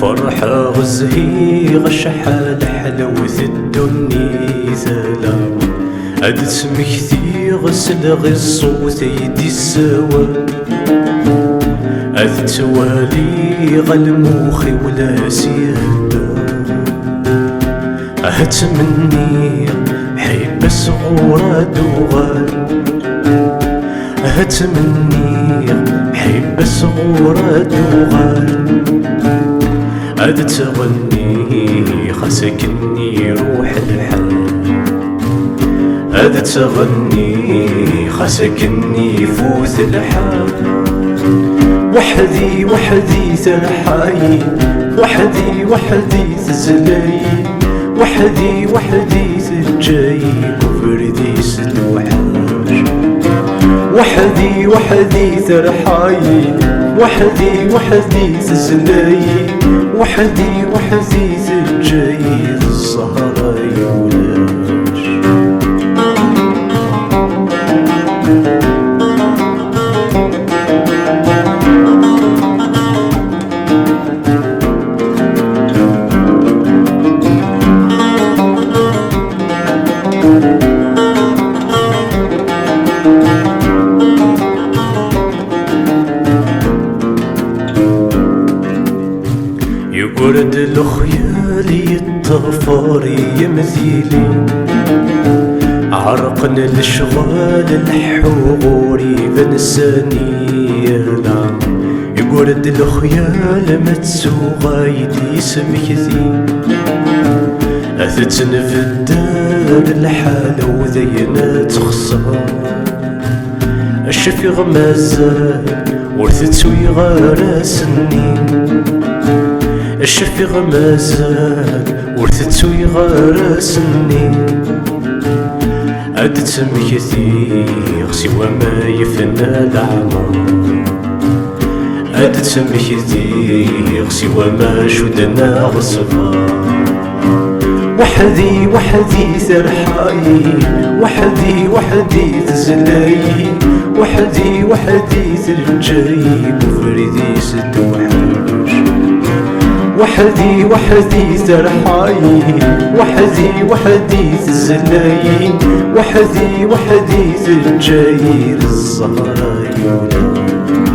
فرحة غزهي غشحال حلوة الدنيا ثلام هاد تمكثي غسل غي الصوت يدي السوا هاد توالي غالموخي ولا سيهدا هاد مني حيب صغورة دوغال هاد مني حيب صغورة دوغال هاد تغني خاسكني روح الحال هاد تغني خاسكني فوت الحال وحدي وحدي تنحاي وحدي وحدي تزلاي وحدي وحدي تجاي وفردي ستوحاش وحدي وحدي ترحاي وحدي وحدي تزلاي وحدي وحدي تجاي الزهرة يولاش يقرد الخيال يتطفر يمثيلي عرقنا الاشغال الحغور بنساني يلعب يقرد الخيال متسوغا يدي سمكثي أثتن في الدار الحالة وذينا تخسر الشفيغ مازال ورثتوي غارة سنين الشفيغ مازال ورثتوي غارة سنين عاد تمكثي سوى ما يفنى العمر عاد تمكثي سوى ما شدنا غصبا وحدي وحدي ترحاي وحدي وحدي تزلاي وحدي وحدي ترجاي وفردي ستوحاش وحدي وحدي ترحاي وحدي وحدي تزلاي وحدي وحدي ترجاي الزهرة يولاش